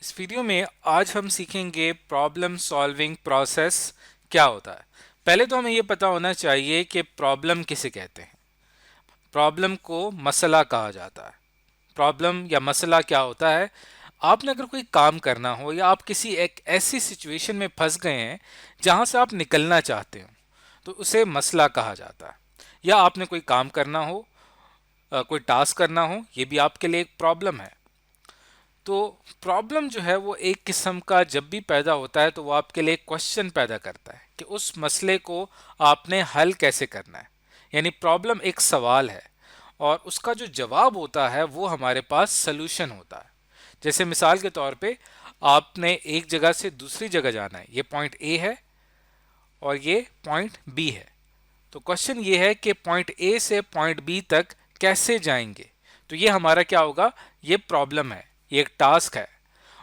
इस वीडियो में आज हम सीखेंगे प्रॉब्लम सॉल्विंग प्रोसेस क्या होता है। पहले तो हमें ये पता होना चाहिए कि प्रॉब्लम किसे कहते हैं। प्रॉब्लम को मसला कहा जाता है। प्रॉब्लम या मसला क्या होता है? आपने अगर कोई काम करना हो या आप किसी एक ऐसी सिचुएशन में फंस गए हैं जहां से आप निकलना चाहते हो तो उसे मसला कहा जाता है। या आपने कोई काम करना हो, कोई टास्क करना हो, ये भी आपके लिए एक प्रॉब्लम है। तो प्रॉब्लम जो है वो एक किस्म का जब भी पैदा होता है तो वो आपके लिए क्वेश्चन पैदा करता है कि उस मसले को आपने हल कैसे करना है। यानी प्रॉब्लम एक सवाल है और उसका जो जवाब होता है वो हमारे पास सलूशन होता है। जैसे मिसाल के तौर पे आपने एक जगह से दूसरी जगह जाना है, ये पॉइंट ए है और ये पॉइंट बी है। तो क्वेश्चन ये है कि पॉइंट ए से पॉइंट बी तक कैसे जाएंगे। तो ये हमारा क्या होगा? ये प्रॉब्लम है, ये एक टास्क है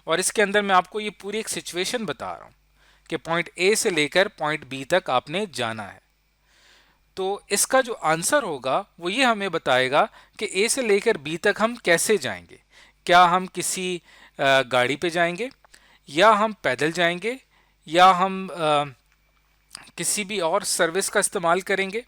और इसके अंदर मैं आपको ये पूरी एक सिचुएशन बता रहा हूं कि पॉइंट ए से लेकर पॉइंट बी तक आपने जाना है। तो इसका जो आंसर होगा वो ये हमें बताएगा कि ए से लेकर बी तक हम कैसे जाएंगे। क्या हम किसी गाड़ी पे जाएंगे, या हम पैदल जाएंगे, या हम किसी भी और सर्विस का इस्तेमाल करेंगे,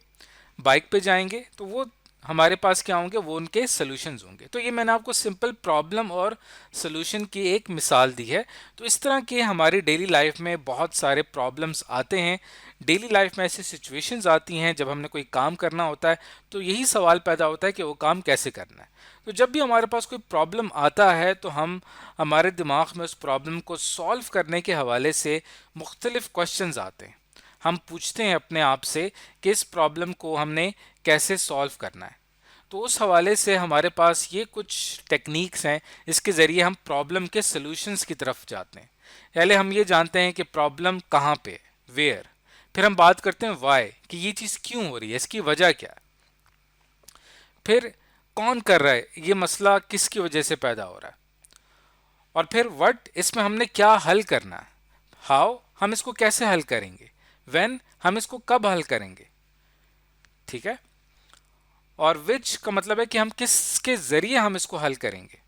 बाइक पे जाएंगे। तो वो हमारे पास क्या होंगे? वो उनके सॉल्यूशंस होंगे। तो ये मैंने आपको सिंपल प्रॉब्लम और सॉल्यूशन की एक मिसाल दी है। तो इस तरह के हमारी डेली लाइफ में बहुत सारे प्रॉब्लम्स आते हैं। डेली लाइफ में ऐसी सिचुएशंस आती हैं जब हमने कोई काम करना होता है तो यही सवाल पैदा होता है कि वो काम कैसे करना है। तो जब भी हमारे पास कोई प्रॉब्लम आता है तो हम हमारे दिमाग में उस प्रॉब्लम को सॉल्व करने के हवाले से मुख्तलिफ क्वेश्चंस आते हैं। हम पूछते हैं अपने आप से कि इस प्रॉब्लम को हमने कैसे सॉल्व करना है। तो उस हवाले से हमारे पास ये कुछ टेक्निक्स हैं इसके ज़रिए हम प्रॉब्लम के सॉल्यूशंस की तरफ जाते हैं। पहले हम ये जानते हैं कि प्रॉब्लम कहाँ पे, वेयर। फिर हम बात करते हैं वाई, कि ये चीज़ क्यों हो रही है, इसकी वजह क्या है। फिर कौन कर रहा है, ये मसला किसकी वजह से पैदा हो रहा है। और फिर व्हाट, इसमें हमने क्या हल करना है। हाउ, हम इसको कैसे हल करेंगे। व्हेन, हम इसको कब हल करेंगे। ठीक है। और विच का मतलब है कि हम किसके जरिए हम इसको हल करेंगे।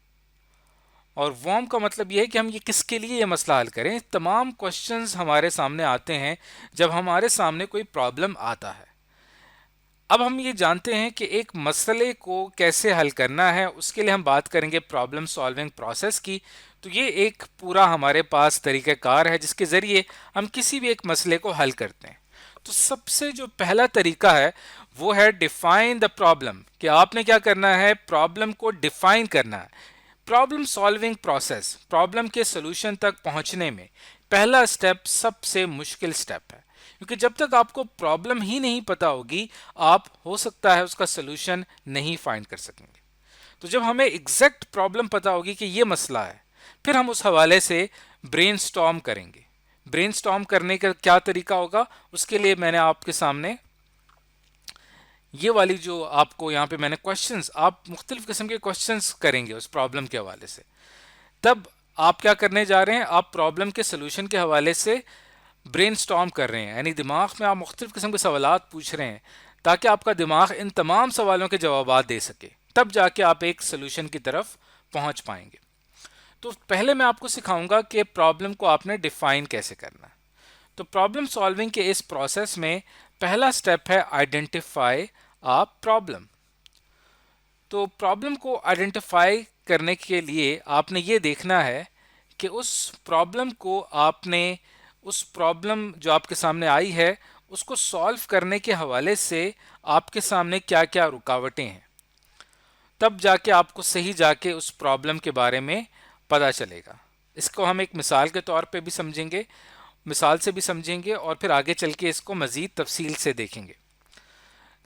और वॉम का मतलब यह है कि हम ये किसके लिए ये मसला हल करें। तमाम क्वेश्चंस हमारे सामने आते हैं जब हमारे सामने कोई प्रॉब्लम आता है। अब हम ये जानते हैं कि एक मसले को कैसे हल करना है, उसके लिए हम बात करेंगे प्रॉब्लम सॉल्विंग प्रोसेस की। तो ये एक पूरा हमारे पास तरीक़ाकार है जिसके ज़रिए हम किसी भी एक मसले को हल करते हैं। तो सबसे जो पहला तरीका है वो है डिफाइन द प्रॉब्लम, कि आपने क्या करना है, प्रॉब्लम को डिफाइन करना है। प्रॉब्लम सॉल्विंग प्रोसेस, प्रॉब्लम के सोल्यूशन तक पहुंचने में पहला स्टेप सबसे मुश्किल स्टेप है, क्योंकि जब तक आपको प्रॉब्लम ही नहीं पता होगी आप हो सकता है उसका सोल्यूशन नहीं फाइंड कर सकेंगे। तो जब हमें एग्जैक्ट प्रॉब्लम पता होगी कि ये मसला है, फिर हम उस हवाले से ब्रेनस्टॉर्म करेंगे। ब्रेनस्टॉर्म करने का क्या तरीका होगा, उसके लिए मैंने आपके सामने ये वाली जो आपको यहाँ पे मैंने क्वेश्चंस, आप मुख्तलिफ किस्म के क्वेश्चंस करेंगे उस प्रॉब्लम के हवाले से। तब आप क्या करने जा रहे हैं, आप प्रॉब्लम के सोल्यूशन के हवाले से ब्रेनस्टॉर्म कर रहे हैं, यानी दिमाग में आप मुख्तलिफ किस्म के सवालात पूछ रहे हैं ताकि आपका दिमाग इन तमाम सवालों के जवाब दे सके। तब जाके आप एक सोल्यूशन की तरफ पहुंच पाएंगे। तो पहले मैं आपको सिखाऊंगा कि प्रॉब्लम को आपने डिफाइन कैसे करना है। तो प्रॉब्लम सॉल्विंग के इस प्रोसेस में पहला स्टेप है आइडेंटिफाई आ प्रॉब्लम। तो प्रॉब्लम को आइडेंटिफाई करने के लिए आपने ये देखना है कि उस प्रॉब्लम को आपने, उस प्रॉब्लम जो आपके सामने आई है उसको सॉल्व करने के हवाले से आपके सामने क्या क्या रुकावटें हैं। तब जाके आपको सही जाके उस प्रॉब्लम के बारे में पता चलेगा। इसको हम एक मिसाल के तौर पे भी समझेंगे, मिसाल से भी समझेंगे और फिर आगे चल के इसको मज़ीद तफसील से देखेंगे।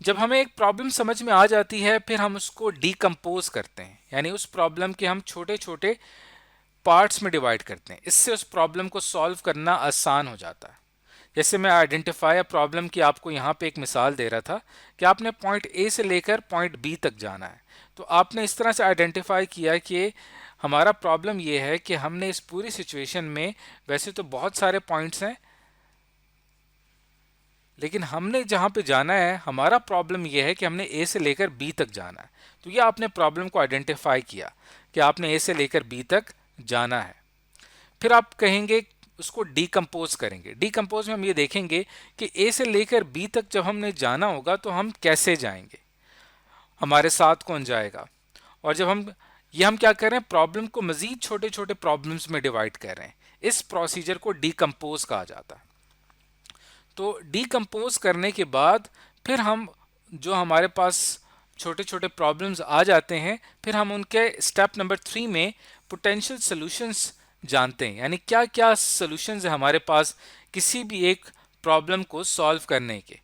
जब हमें एक प्रॉब्लम समझ में आ जाती है फिर हम उसको डीकम्पोज करते हैं, यानी उस प्रॉब्लम के हम छोटे छोटे पार्ट्स में डिवाइड करते हैं। इससे उस प्रॉब्लम को सॉल्व करना आसान हो जाता है। जैसे मैं आइडेंटिफाई अ प्रॉब्लम की आपको यहाँ पे एक मिसाल दे रहा था कि आपने पॉइंट ए से लेकर पॉइंट बी तक जाना है। तो आपने इस तरह से आइडेंटिफाई किया कि हमारा प्रॉब्लम ये है कि हमने इस पूरी सिचुएशन में, वैसे तो बहुत सारे पॉइंट्स हैं लेकिन हमने जहाँ पे जाना है, हमारा प्रॉब्लम यह है कि हमने ए से लेकर बी तक जाना है। तो ये आपने प्रॉब्लम को आइडेंटिफाई किया कि आपने ए से लेकर बी तक जाना है। फिर आप कहेंगे उसको डीकम्पोज करेंगे। डीकम्पोज में हम ये देखेंगे कि ए से लेकर बी तक जब हमने जाना होगा तो हम कैसे जाएंगे, हमारे साथ कौन जाएगा। और जब हम क्या कर रहे हैं, प्रॉब्लम को मजीद छोटे छोटे प्रॉब्लम्स में डिवाइड कर रहे हैं। इस प्रोसीजर को डीकम्पोज कहा जाता है। तो डीकम्पोज करने के बाद फिर हम जो हमारे पास छोटे छोटे प्रॉब्लम्स आ जाते हैं, फिर हम उनके स्टेप नंबर 3 में पोटेंशियल सॉल्यूशंस जानते हैं, यानी क्या क्या सॉल्यूशंस है हमारे पास किसी भी एक प्रॉब्लम को सॉल्व करने के।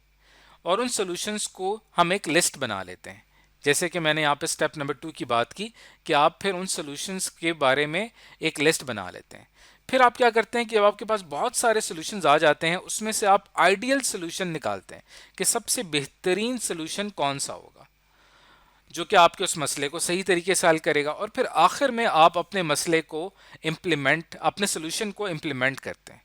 और उन सॉल्यूशंस को हम एक लिस्ट बना लेते हैं। जैसे कि मैंने यहाँ पे स्टेप नंबर 2 की बात की कि आप फिर उन सॉल्यूशंस के बारे में एक लिस्ट बना लेते हैं। फिर आप क्या करते हैं कि जब आपके पास बहुत सारे सॉल्यूशंस आ जाते हैं, उसमें से आप आइडियल सॉल्यूशन निकालते हैं कि सबसे बेहतरीन सॉल्यूशन कौन सा होगा जो कि आपके उस मसले को सही तरीके से हल करेगा। और फिर आखिर में आप अपने मसले को अपने सॉल्यूशन को इम्प्लीमेंट करते हैं।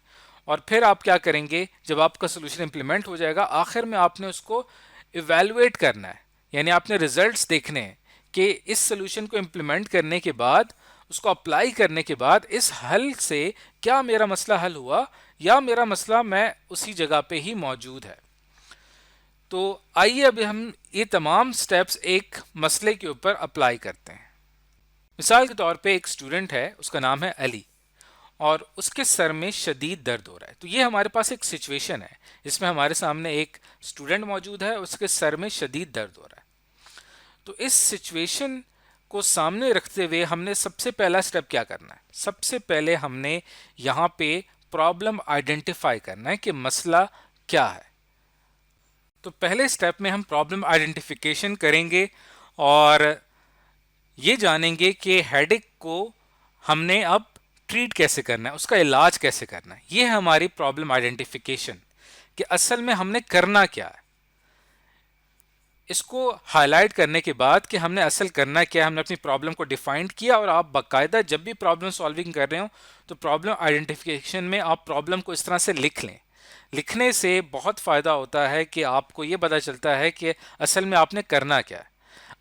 और फिर आप क्या करेंगे, जब आपका सॉल्यूशन इम्प्लीमेंट हो जाएगा, आखिर में आपने उसको इवेलुएट करना है, यानी आपने रिजल्ट्स देखने हैं कि इस सॉल्यूशन को इम्प्लीमेंट करने के बाद, उसको अप्लाई करने के बाद, इस हल से क्या मेरा मसला हल हुआ या मेरा मसला मैं उसी जगह पे ही मौजूद है। तो आइए अब हम ये तमाम स्टेप्स एक मसले के ऊपर अप्लाई करते हैं। मिसाल के तौर पे एक स्टूडेंट है, उसका नाम है अली, और उसके सर में शदीद दर्द हो रहा है। तो ये हमारे पास एक सिचुएशन है जिसमें हमारे सामने एक स्टूडेंट मौजूद है, उसके सर में शदीद दर्द हो रहा है। तो इस सिचुएशन को सामने रखते हुए हमने सबसे पहला स्टेप क्या करना है, सबसे पहले हमने यहाँ पे प्रॉब्लम आइडेंटिफाई करना है कि मसला क्या है। तो पहले स्टेप में हम प्रॉब्लम आइडेंटिफिकेशन करेंगे और ये जानेंगे कि हेडेक को हमने अब ट्रीट कैसे करना है, उसका इलाज कैसे करना है। ये है हमारी प्रॉब्लम आइडेंटिफिकेशन कि असल में हमने करना क्या है। इसको हाईलाइट करने के बाद कि हमने असल करना क्या है, हमने अपनी प्रॉब्लम को डिफाइन किया। और आप बाकायदा जब भी प्रॉब्लम सॉल्विंग कर रहे हो तो प्रॉब्लम आइडेंटिफिकेशन में आप प्रॉब्लम को इस तरह से लिख लें। लिखने से बहुत फ़ायदा होता है कि आपको ये पता चलता है कि असल में आपने करना क्या है।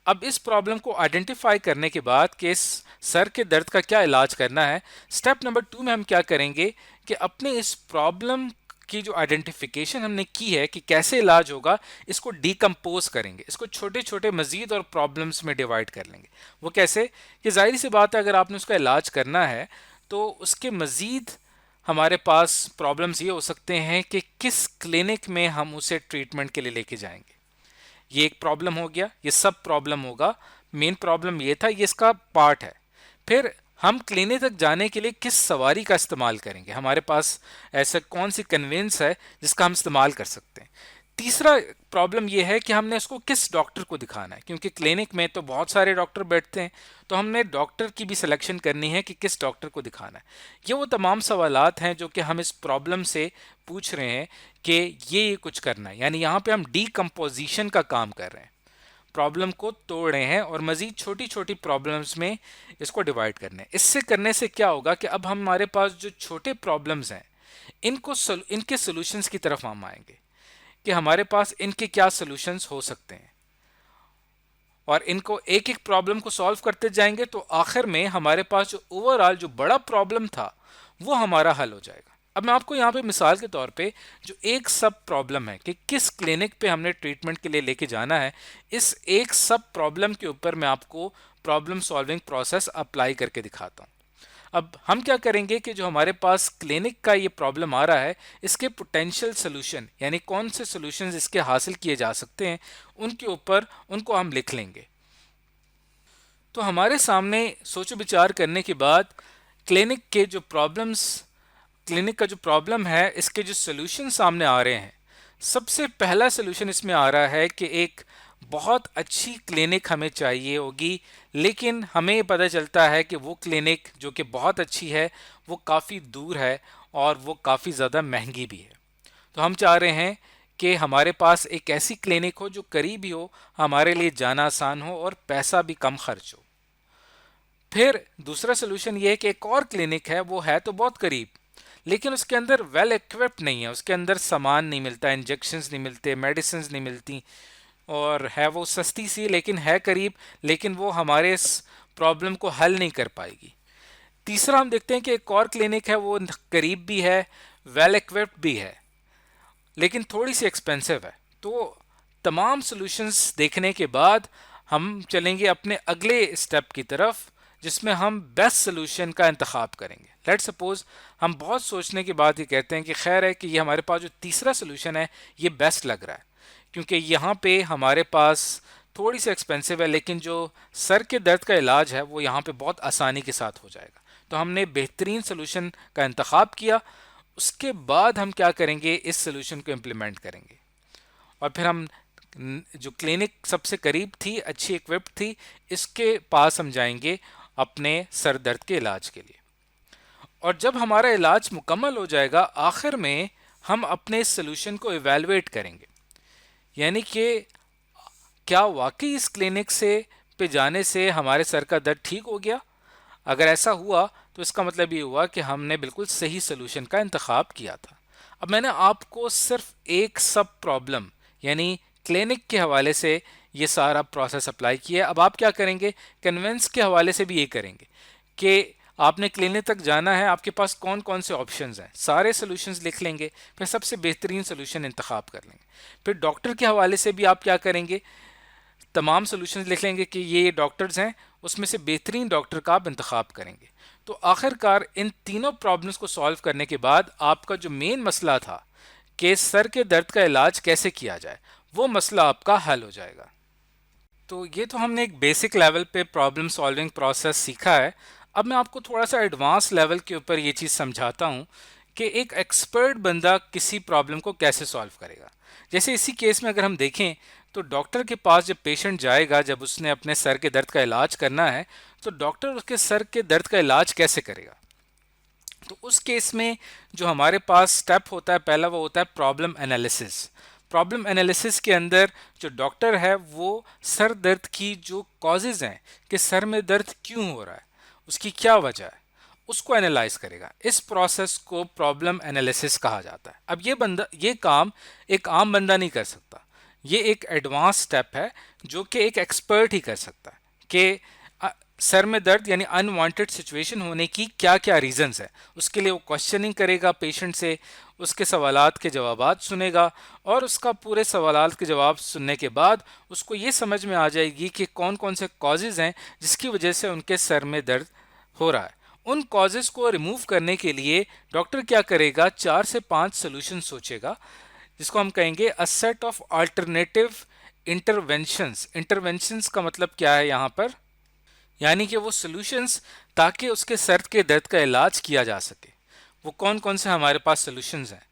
अब इस प्रॉब्लम को आइडेंटिफाई करने के बाद कि इस सर के दर्द का क्या इलाज करना है, स्टेप नंबर 2 में हम क्या करेंगे कि अपने इस प्रॉब्लम की जो आइडेंटिफिकेशन हमने की है कि कैसे इलाज होगा, इसको डीकम्पोज करेंगे, इसको छोटे छोटे मजीद और प्रॉब्लम्स में डिवाइड कर लेंगे। वो कैसे कि जाहिर सी बात है, अगर आपने उसका इलाज करना है तो उसके मजीद हमारे पास प्रॉब्लम्स ये हो सकते हैं कि किस क्लिनिक में हम उसे ट्रीटमेंट के लिए लेके जाएंगे। ये एक प्रॉब्लम हो गया, ये सब प्रॉब्लम होगा। मेन प्रॉब्लम ये था, ये इसका पार्ट है। फिर हम क्लिनिक तक जाने के लिए किस सवारी का इस्तेमाल करेंगे, हमारे पास ऐसा कौन सी कन्वेंस है जिसका हम इस्तेमाल कर सकते हैं। तीसरा प्रॉब्लम यह है कि हमने उसको किस डॉक्टर को दिखाना है, क्योंकि क्लिनिक में तो बहुत सारे डॉक्टर बैठते हैं, तो हमने डॉक्टर की भी सिलेक्शन करनी है कि किस डॉक्टर को दिखाना है। ये वो तमाम सवालात हैं जो कि हम इस प्रॉब्लम से पूछ रहे हैं कि ये कुछ करना है। यानी यहाँ पे हम डीकम्पोजिशन का काम कर रहे हैं, प्रॉब्लम को तोड़ रहे हैं और मज़ीद छोटी छोटी प्रॉब्लम्स में इसको डिवाइड करने हैं। इससे करने से क्या होगा कि अब हमारे पास जो छोटे प्रॉब्लम्स हैं इनके सोल्यूशंस की तरफ हम आएंगे कि हमारे पास इनके क्या सोल्यूशंस हो सकते हैं, और इनको एक एक प्रॉब्लम को सॉल्व करते जाएंगे तो आखिर में हमारे पास जो ओवरऑल जो बड़ा प्रॉब्लम था वो हमारा हल हो जाएगा। अब मैं आपको यहाँ पे मिसाल के तौर पे जो एक सब प्रॉब्लम है कि किस क्लिनिक पे हमने ट्रीटमेंट के लिए लेके जाना है, इस एक सब प्रॉब्लम के ऊपर मैं आपको प्रॉब्लम सॉल्विंग प्रोसेस अप्लाई करके दिखाता हूँ। अब हम क्या करेंगे कि जो हमारे पास क्लिनिक का ये प्रॉब्लम आ रहा है, इसके पोटेंशियल सोल्यूशन यानी कौन से सोल्यूशंस इसके हासिल किए जा सकते हैं, उनके ऊपर उनको हम लिख लेंगे। तो हमारे सामने सोचो विचार करने के बाद क्लिनिक का जो प्रॉब्लम है, इसके जो सोल्यूशन सामने आ रहे हैं, सबसे पहला सोल्यूशन इसमें आ रहा है कि एक बहुत अच्छी क्लिनिक हमें चाहिए होगी, लेकिन हमें पता चलता है कि वो क्लिनिक जो कि बहुत अच्छी है वो काफ़ी दूर है और वो काफ़ी ज़्यादा महंगी भी है। तो हम चाह रहे हैं कि हमारे पास एक ऐसी क्लिनिक हो जो करीब ही हो, हमारे लिए जाना आसान हो और पैसा भी कम खर्च हो। फिर दूसरा सोल्यूशन ये है कि एक और क्लिनिक है, वो है तो बहुत करीब, लेकिन उसके अंदर वेल इक्विप्ड नहीं है, उसके अंदर सामान नहीं मिलता, इंजेक्शंस नहीं मिलते, मेडिसिन नहीं मिलती, और है वो सस्ती सी लेकिन है करीब, लेकिन वो हमारे इस प्रॉब्लम को हल नहीं कर पाएगी। तीसरा हम देखते हैं कि एक और क्लिनिक है, वो करीब भी है, वेल इक्विप्ड भी है, लेकिन थोड़ी सी एक्सपेंसिव है। तो तमाम सॉल्यूशंस देखने के बाद हम चलेंगे अपने अगले स्टेप की तरफ, जिसमें हम बेस्ट सॉल्यूशन का इंतखाब करेंगे। लेट्स सपोज हम बहुत सोचने के बाद ये कहते हैं कि खैर है कि ये हमारे पास जो तीसरा सॉल्यूशन है ये बेस्ट लग रहा है, क्योंकि यहाँ पे हमारे पास थोड़ी सी एक्सपेंसिव है, लेकिन जो सर के दर्द का इलाज है वो यहाँ पे बहुत आसानी के साथ हो जाएगा। तो हमने बेहतरीन सॉल्यूशन का इंतखाब किया। उसके बाद हम क्या करेंगे, इस सॉल्यूशन को इम्प्लीमेंट करेंगे और फिर हम जो क्लिनिक सबसे करीब थी, अच्छी इक्विप्ड थी, इसके पास हम जाएंगे अपने सर दर्द के इलाज के लिए। और जब हमारा इलाज मुकम्मल हो जाएगा, आखिर में हम अपने इस सॉल्यूशन को इवेलुएट करेंगे, यानी कि क्या वाकई इस क्लिनिक से पे जाने से हमारे सर का दर्द ठीक हो गया। अगर ऐसा हुआ तो इसका मतलब ये हुआ कि हमने बिल्कुल सही सॉल्यूशन का इंतखाब किया था। अब मैंने आपको सिर्फ एक सब प्रॉब्लम यानी क्लिनिक के हवाले से ये सारा प्रोसेस अप्लाई किया है। अब आप क्या करेंगे, कन्वेंस के हवाले से भी ये करेंगे कि आपने क्लिनिक तक जाना है, आपके पास कौन कौन से ऑप्शंस हैं, सारे सॉल्यूशंस लिख लेंगे, फिर सबसे बेहतरीन सॉल्यूशन इंतखाब कर लेंगे। फिर डॉक्टर के हवाले से भी आप क्या करेंगे, तमाम सॉल्यूशंस लिख लेंगे कि ये डॉक्टर्स हैं, उसमें से बेहतरीन डॉक्टर का आप इंतखाब करेंगे। तो आखिरकार इन तीनों प्रॉब्लम्स को सॉल्व करने के बाद आपका जो मेन मसला था कि सर के दर्द का इलाज कैसे किया जाए, वो मसला आपका हल हो जाएगा। तो ये तो हमने एक बेसिक लेवल पे प्रॉब्लम सॉल्विंग प्रोसेस सीखा है। अब मैं आपको थोड़ा सा एडवांस लेवल के ऊपर ये चीज़ समझाता हूँ कि एक एक्सपर्ट बंदा किसी प्रॉब्लम को कैसे सॉल्व करेगा। जैसे इसी केस में अगर हम देखें तो डॉक्टर के पास जब पेशेंट जाएगा, जब उसने अपने सर के दर्द का इलाज करना है, तो डॉक्टर उसके सर के दर्द का इलाज कैसे करेगा। तो उस केस में जो हमारे पास स्टेप होता है, पहला वो होता है प्रॉब्लम एनालिसिस। प्रॉब्लम एनालिसिस के अंदर जो डॉक्टर है वो सर दर्द की जो कॉजेज़ हैं कि सर में दर्द क्यों हो रहा है, उसकी क्या वजह है, उसको एनालाइज करेगा। इस प्रोसेस को प्रॉब्लम एनालिसिस कहा जाता है। अब ये काम एक आम बंदा नहीं कर सकता, ये एक एडवांस स्टेप है जो कि एक एक्सपर्ट ही कर सकता है कि सर में दर्द यानी अनवांटेड सिचुएशन होने की क्या क्या रीजंस है। उसके लिए वो क्वेश्चनिंग करेगा पेशेंट से, उसके सवालात के जवाबात सुनेगा, और उसका पूरे सवालात के जवाब सुनने के बाद उसको ये समझ में आ जाएगी कि कौन कौन से कॉजेज़ हैं जिसकी वजह से उनके सर में दर्द हो रहा है। उन कॉजेज को रिमूव करने के लिए डॉक्टर क्या करेगा, 4 से 5 सोल्यूशन सोचेगा, जिसको हम कहेंगे a set of alternative interventions. Interventions का मतलब क्या है यहाँ पर, यानी कि वो सॉल्यूशंस ताकि उसके सर के दर्द का इलाज किया जा सके। वो कौन कौन से हमारे पास सॉल्यूशंस हैं,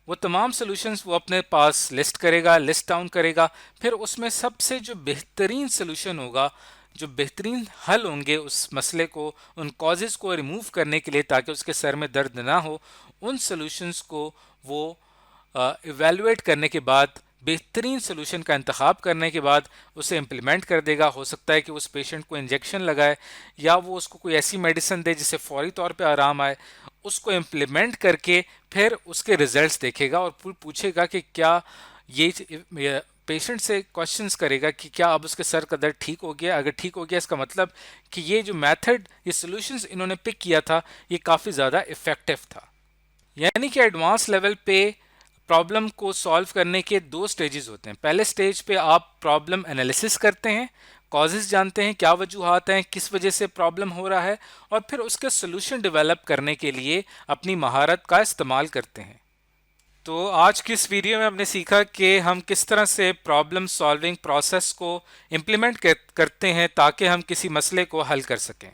वो तमाम सॉल्यूशंस वो अपने पास लिस्ट करेगा, लिस्ट डाउन करेगा। फिर उसमें सबसे जो बेहतरीन सॉल्यूशन होगा, जो बेहतरीन हल होंगे उस मसले को, उन कॉजेज़ को रिमूव करने के लिए ताकि उसके सर में दर्द ना हो, उन सॉल्यूशंस को वो इवेलुएट करने के बाद, बेहतरीन सोल्यूशन का इंतखाब करने के बाद उसे इम्प्लीमेंट कर देगा। हो सकता है कि उस पेशेंट को इंजेक्शन लगाए या वो उसको कोई ऐसी मेडिसिन दे जिससे फौरी तौर पे आराम आए। उसको इम्प्लीमेंट करके फिर उसके रिजल्ट्स देखेगा और पूछेगा कि क्या ये पेशेंट से क्वेश्चंस करेगा कि क्या अब उसके सर का दर्द ठीक हो गया। अगर ठीक हो गया, इसका मतलब कि ये जो मेथड, ये सॉल्यूशंस इन्होंने पिक किया था, ये काफ़ी ज़्यादा इफ़ेक्टिव था। यानी कि एडवांस लेवल पे प्रॉब्लम को सॉल्व करने के 2 स्टेजेस होते हैं। पहले स्टेज पे आप प्रॉब्लम एनालिसिस करते हैं, कॉजेज जानते हैं, क्या वजूहात हैं, किस वजह से प्रॉब्लम हो रहा है, और फिर उसके सोल्यूशन डेवलप करने के लिए अपनी महारत का इस्तेमाल करते हैं। तो आज की इस वीडियो में हमने सीखा कि हम किस तरह से प्रॉब्लम सॉल्विंग प्रोसेस को इम्प्लीमेंट करते हैं ताकि हम किसी मसले को हल कर सकें।